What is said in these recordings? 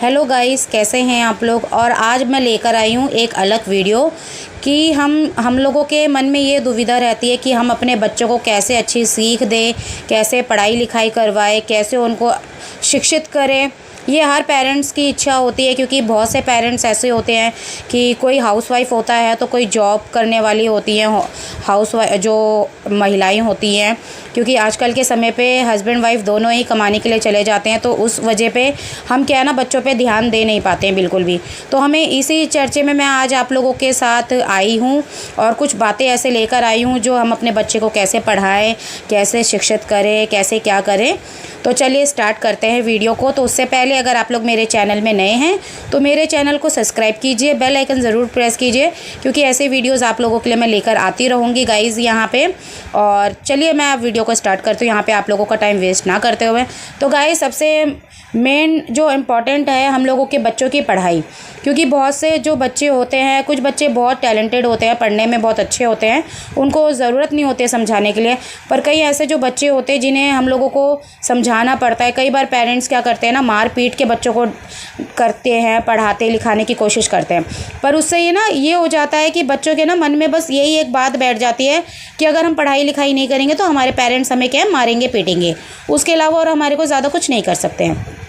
Hello guys, कैसे हैं आप लोग। और आज मैं लेकर आई हूँ एक अलग वीडियो कि हम लोगों के मन में ये दुविधा रहती है कि हम अपने बच्चों को कैसे अच्छी सीख दें, कैसे पढ़ाई लिखाई करवाएं, कैसे उनको शिक्षित करें। ये हर पेरेंट्स की इच्छा होती है, क्योंकि बहुत से पेरेंट्स ऐसे होते हैं कि कोई हाउसवाइफ होता है तो कोई जॉब करने वाली होती हैं, हाउसवाइफ जो महिलाएं होती हैं, क्योंकि आजकल के समय पे हस्बैंड वाइफ दोनों ही कमाने के लिए चले जाते हैं। तो उस वजह पे हम क्या है ना, बच्चों पे ध्यान दे नहीं पाते हैं बिल्कुल भी। तो हमें इसी चर्चे में मैं आज आप लोगों के साथ आई हूँ और कुछ बातें ऐसे लेकर आई हूँ जो हम अपने बच्चे को कैसे पढ़ाएं, कैसे शिक्षित करें, कैसे क्या करें। तो चलिए स्टार्ट करते हैं वीडियो को। तो उससे पहले अगर आप लोग मेरे चैनल में नए हैं तो मेरे चैनल को सब्सक्राइब कीजिए, बेल आइकन ज़रूर प्रेस कीजिए, क्योंकि ऐसे वीडियोस आप लोगों के लिए मैं लेकर आती रहूँगी गाइज़ यहाँ पे। और चलिए मैं अब वीडियो को स्टार्ट करती हूँ यहाँ पे आप लोगों का टाइम वेस्ट ना करते हुए। तो गाइज़, सबसे मेन जो इम्पॉर्टेंट है हम लोगों के बच्चों की पढ़ाई, क्योंकि बहुत से जो बच्चे होते हैं, कुछ बच्चे बहुत टैलेंटेड होते हैं, पढ़ने में बहुत अच्छे होते हैं, उनको ज़रूरत नहीं होती है समझाने के लिए। पर कई ऐसे जो बच्चे होते हैं जिन्हें हम लोगों को समझाना पड़ता है। कई बार पेरेंट्स क्या करते हैं ना, मार पीट के बच्चों को करते हैं, पढ़ाते लिखाने की कोशिश करते हैं। पर उससे ये हो जाता है कि बच्चों के ना मन में बस यही एक बात बैठ जाती है कि अगर हम पढ़ाई लिखाई नहीं करेंगे तो हमारे पेरेंट्स हमें क्या है, मारेंगे पीटेंगे, उसके अलावा और हमारे को ज़्यादा कुछ नहीं कर सकते हैं।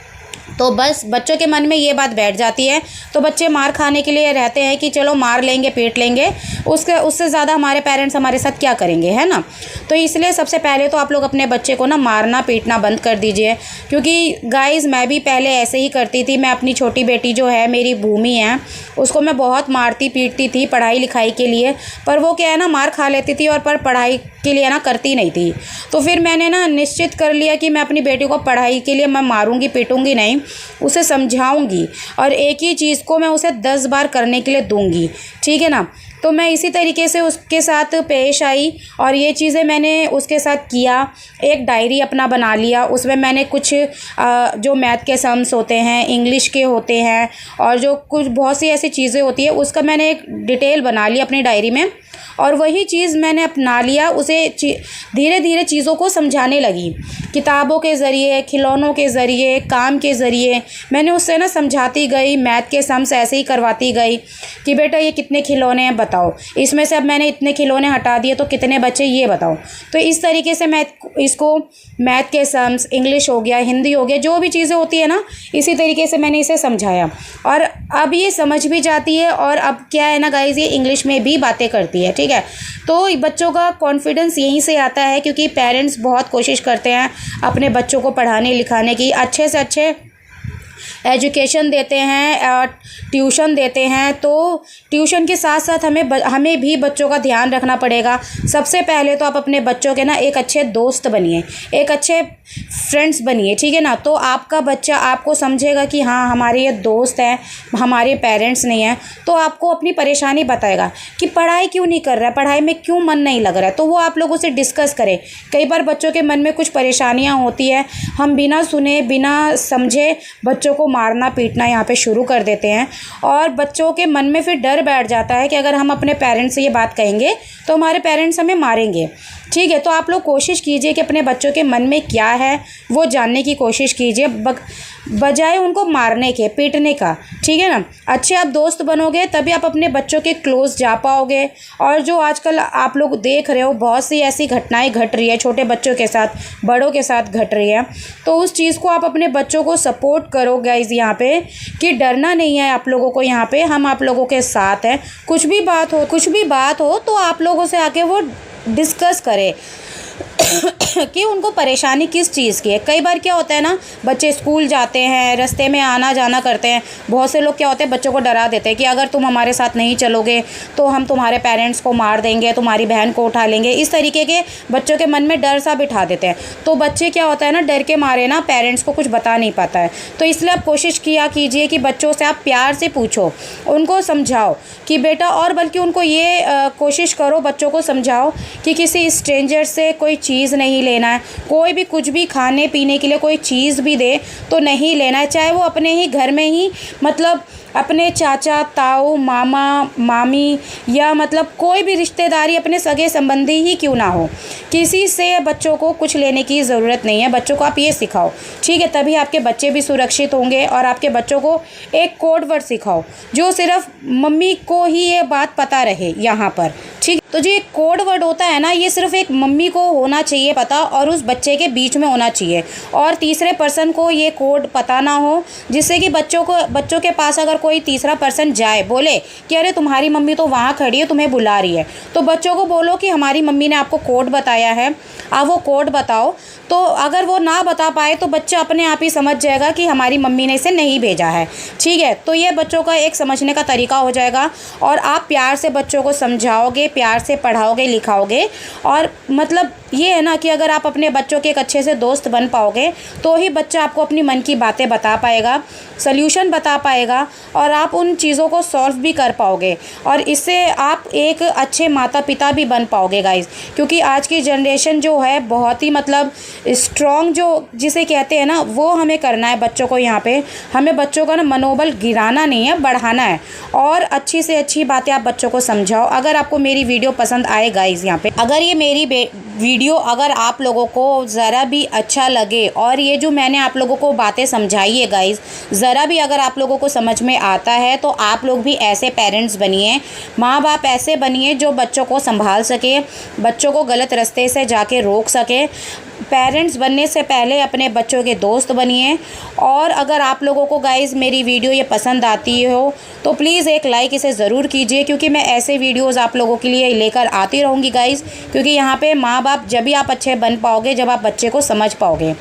तो बस बच्चों के मन में ये बात बैठ जाती है, तो बच्चे मार खाने के लिए रहते हैं कि चलो मार लेंगे, पीट लेंगे, उससे ज़्यादा हमारे पेरेंट्स हमारे साथ क्या करेंगे, है ना। तो इसलिए सबसे पहले तो आप लोग अपने बच्चे को ना मारना पीटना बंद कर दीजिए। क्योंकि गाइज़, मैं भी पहले ऐसे ही करती थी। मैं अपनी छोटी बेटी जो है, मेरी भूमि है, उसको मैं बहुत मारती पीटती थी पढ़ाई लिखाई के लिए। पर वो क्या है ना, मार खा लेती थी और पर पढ़ाई के लिए ना करती नहीं थी। तो फिर मैंने ना निश्चित कर लिया कि मैं अपनी बेटी को पढ़ाई के लिए मैं मारूंगी पीटूंगी नहीं, उसे समझाऊंगी और एक ही चीज़ को मैं उसे 10 बार करने के लिए दूंगी, ठीक है ना। तो मैं इसी तरीके से उसके साथ पेश आई और ये चीज़ें मैंने उसके साथ किया। एक डायरी अपना बना लिया, उसमें मैंने कुछ जो मैथ के सम्स होते हैं, इंग्लिश के होते हैं और जो कुछ बहुत सी ऐसी चीज़ें होती है, उसका मैंने एक डिटेल बना लिया अपनी डायरी में। और वही चीज़ मैंने अपना लिया, उसे धीरे धीरे चीज़ों को समझाने लगी, किताबों के ज़रिए, खिलौनों के ज़रिए, काम के ज़रिए मैंने उससे ना समझाती गई। मैथ के सम्स ऐसे ही करवाती गई कि बेटा ये कितने खिलौने हैं बताओ, इसमें से अब मैंने इतने खिलौने हटा दिए तो कितने बचे ये बताओ। तो इस तरीके से मैं इसको मैथ के सम्स, इंग्लिश हो गया, हिंदी हो गया, जो भी चीज़ें होती है ना, इसी तरीके से मैंने इसे समझाया और अब ये समझ भी जाती है। और अब क्या है ना गाइज़, ये इंग्लिश में भी बातें करती है, ठीक है। तो बच्चों का कॉन्फिडेंस यहीं से आता है, क्योंकि पेरेंट्स बहुत कोशिश करते हैं अपने बच्चों को पढ़ाने लिखाने की, अच्छे से अच्छे एजुकेशन देते हैं, ट्यूशन देते हैं। तो ट्यूशन के साथ साथ हमें भी बच्चों का ध्यान रखना पड़ेगा। सबसे पहले तो आप अपने बच्चों के ना एक अच्छे दोस्त बनिए, एक अच्छे फ्रेंड्स बनिए, ठीक है ना। तो आपका बच्चा आपको समझेगा कि हाँ हमारे ये दोस्त हैं, हमारे पेरेंट्स नहीं हैं। तो आपको अपनी परेशानी बताएगा कि पढ़ाई क्यों नहीं कर रहा है, पढ़ाई में क्यों मन नहीं लग रहा है। तो वो आप लोग उसे डिस्कस करें। कई बार बच्चों के मन में कुछ परेशानियाँ होती है, हम बिना सुने बिना समझे बच्चों को मारना पीटना यहाँ पे शुरू कर देते हैं और बच्चों के मन में फिर डर बैठ जाता है कि अगर हम अपने पेरेंट्स से ये बात कहेंगे तो हमारे पेरेंट्स हमें मारेंगे, ठीक है। तो आप लोग कोशिश कीजिए कि अपने बच्चों के मन में क्या है वो जानने की कोशिश कीजिए, बजाय उनको मारने के, पीटने का, ठीक है ना। अच्छे आप दोस्त बनोगे तभी आप अपने बच्चों के क्लोज जा पाओगे। और जो आजकल आप लोग देख रहे हो, बहुत सी ऐसी घटनाएं घट रही है, छोटे बच्चों के साथ, बड़ों के साथ घट रही है। तो उस चीज़ को आप अपने बच्चों को सपोर्ट करो गाइज़ यहाँ पे, कि डरना नहीं है आप लोगों को। यहाँ पे हम आप लोगों के साथ हैं। कुछ भी बात हो तो आप लोगों से आके वो डिस्कस करें कि उनको परेशानी किस चीज़ की है। कई बार क्या होता है ना, बच्चे स्कूल जाते हैं, रास्ते में आना जाना करते हैं, बहुत से लोग क्या होते हैं बच्चों को डरा देते हैं कि अगर तुम हमारे साथ नहीं चलोगे तो हम तुम्हारे पेरेंट्स को मार देंगे, तुम्हारी बहन को उठा लेंगे। इस तरीके के बच्चों के मन में डर सा बिठा देते हैं। तो बच्चे क्या होता है ना, डर के मारे ना पेरेंट्स को कुछ बता नहीं पाता है। तो इसलिए आप कोशिश किया कीजिए कि बच्चों से आप प्यार से पूछो, उनको समझाओ कि बेटा, और बल्कि उनको ये कोशिश करो, बच्चों को समझाओ कि किसी स्ट्रेंजर से कोई चीज़ नहीं लेना है, कोई भी कुछ भी खाने पीने के लिए कोई चीज़ भी दे तो नहीं लेना है, चाहे वो अपने ही घर में ही मतलब अपने चाचा ताऊ मामा मामी या मतलब कोई भी रिश्तेदारी अपने सगे संबंधी ही क्यों ना हो, किसी से बच्चों को कुछ लेने की ज़रूरत नहीं है। बच्चों को आप ये सिखाओ, ठीक है, तभी आपके बच्चे भी सुरक्षित होंगे। और आपके बच्चों को एक कोड वर्ड सिखाओ जो सिर्फ मम्मी को ही ये बात पता रहे यहाँ पर, ठीक। तो जो एक कोड वर्ड होता है ना, ये सिर्फ एक मम्मी को होना चाहिए पता और उस बच्चे के बीच में होना चाहिए, और तीसरे पर्सन को ये कोड पता ना हो, जिससे कि बच्चों के पास अगर कोई तीसरा पर्सन जाए बोले कि अरे तुम्हारी मम्मी तो वहाँ खड़ी है तुम्हें बुला रही है, तो बच्चों को बोलो कि हमारी मम्मी ने आपको कोड बताया है, आप वो कोड बताओ। तो अगर वो ना बता पाए तो बच्चा अपने आप ही समझ जाएगा कि हमारी मम्मी ने इसे नहीं भेजा है, ठीक है। तो ये बच्चों का एक समझने का तरीका हो जाएगा, और आप प्यार से बच्चों को समझाओगे, प्यार से पढ़ाओगे लिखाओगे, और मतलब ये है ना कि अगर आप अपने बच्चों के एक अच्छे से दोस्त बन पाओगे तो ही बच्चा आपको अपनी मन की बातें बता पाएगा, सल्यूशन बता पाएगा, और आप उन चीज़ों को सॉल्व भी कर पाओगे, और इससे आप एक अच्छे माता पिता भी बन पाओगे गाइज़। क्योंकि आज की जनरेशन जो है बहुत ही मतलब स्ट्रॉन्ग जो जिसे कहते हैं ना, वो हमें करना है बच्चों को। यहाँ पे हमें बच्चों का ना मनोबल गिराना नहीं है, बढ़ाना है, और अच्छी से अच्छी बातें आप बच्चों को समझाओ। अगर आपको मेरी वीडियो पसंद आए गाइज़, यहाँ पे अगर ये मेरी वीडियो अगर आप लोगों को ज़रा भी अच्छा लगे, और ये जो मैंने आप लोगों को बातें समझाई है गाइज़, ज़रा भी अगर आप लोगों को समझ में आता है, तो आप लोग भी ऐसे पेरेंट्स बनिए, माँ बाप ऐसे बनिए जो बच्चों को संभाल सके, बच्चों को गलत रास्ते से जाके रोक सके। पेरेंट्स बनने से पहले अपने बच्चों के दोस्त बनिए। और अगर आप लोगों को गाइज़ मेरी वीडियो ये पसंद आती हो तो प्लीज़ एक लाइक इसे ज़रूर कीजिए, क्योंकि मैं ऐसे वीडियोज़ आप लोगों के लिए लेकर आती रहूँगी गाइज़। क्योंकि यहाँ पे माँ बाप जब भी आप अच्छे बन पाओगे जब आप बच्चे को समझ पाओगे।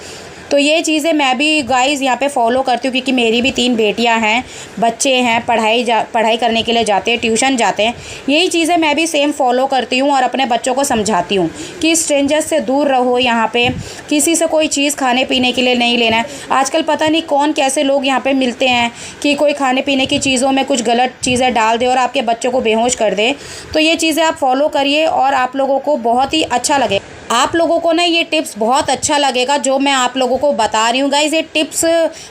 तो ये चीज़ें मैं भी गाइज़ यहाँ पे फॉलो करती हूँ, क्योंकि मेरी भी 3 बेटियाँ हैं, बच्चे हैं, पढ़ाई करने के लिए जाते हैं, ट्यूशन जाते हैं। यही चीज़ें मैं भी सेम फॉलो करती हूँ और अपने बच्चों को समझाती हूँ कि स्ट्रेंजर्स से दूर रहो, यहाँ पे किसी से कोई चीज़ खाने पीने के लिए नहीं लेना है। आजकल पता नहीं कौन कैसे लोग यहाँ पे मिलते हैं कि कोई खाने पीने की चीज़ों में कुछ गलत चीज़ें डाल दे और आपके बच्चों को बेहोश कर दे। तो ये चीज़ें आप फॉलो करिए और आप लोगों को बहुत ही अच्छा लगे। आप लोगों को ना ये टिप्स बहुत अच्छा लगेगा जो मैं आप लोगों को बता रही हूँ गाइज़। ये टिप्स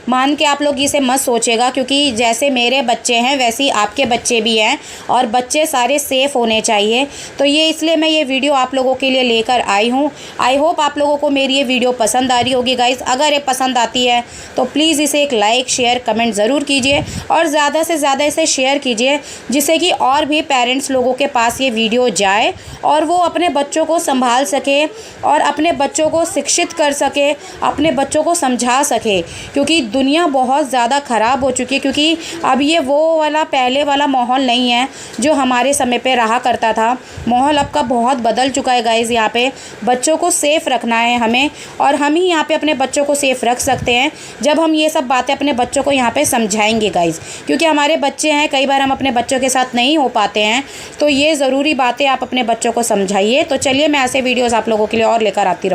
मान के आप लोग इसे मत सोचेगा, क्योंकि जैसे मेरे बच्चे हैं वैसे ही आपके बच्चे भी हैं, और बच्चे सारे सेफ़ होने चाहिए। तो ये इसलिए मैं ये वीडियो आप लोगों के लिए लेकर आई हूँ। आई होप आप लोगों को मेरी ये वीडियो पसंद आ रही होगी गाइज़। अगर ये पसंद आती है तो प्लीज़ इसे एक लाइक शेयर कमेंट ज़रूर कीजिए, और ज़्यादा से ज़्यादा इसे शेयर कीजिए, जिससे कि और भी पेरेंट्स लोगों के पास ये वीडियो जाए और वो अपने बच्चों को संभाल सके और अपने बच्चों को शिक्षित कर सके, अपने बच्चों को समझा सके। क्योंकि दुनिया बहुत ज़्यादा ख़राब हो चुकी है, क्योंकि अब ये वो वाला पहले वाला माहौल नहीं है जो हमारे समय पे रहा करता था। माहौल अब का बहुत बदल चुका है गाइज़। यहाँ पे बच्चों को सेफ़ रखना है हमें, और हम ही यहाँ पे अपने बच्चों को सेफ़ रख सकते हैं जब हम ये सब बातें अपने बच्चों को यहाँ पे समझाएंगे गाइज़। क्योंकि हमारे बच्चे हैं, कई बार हम अपने बच्चों के साथ नहीं हो पाते हैं, तो ये ज़रूरी बातें आप अपने बच्चों को समझाइए। तो चलिए मैं ऐसे वीडियोज़ आप लोगों के लिए और लेकर आती रहूँ।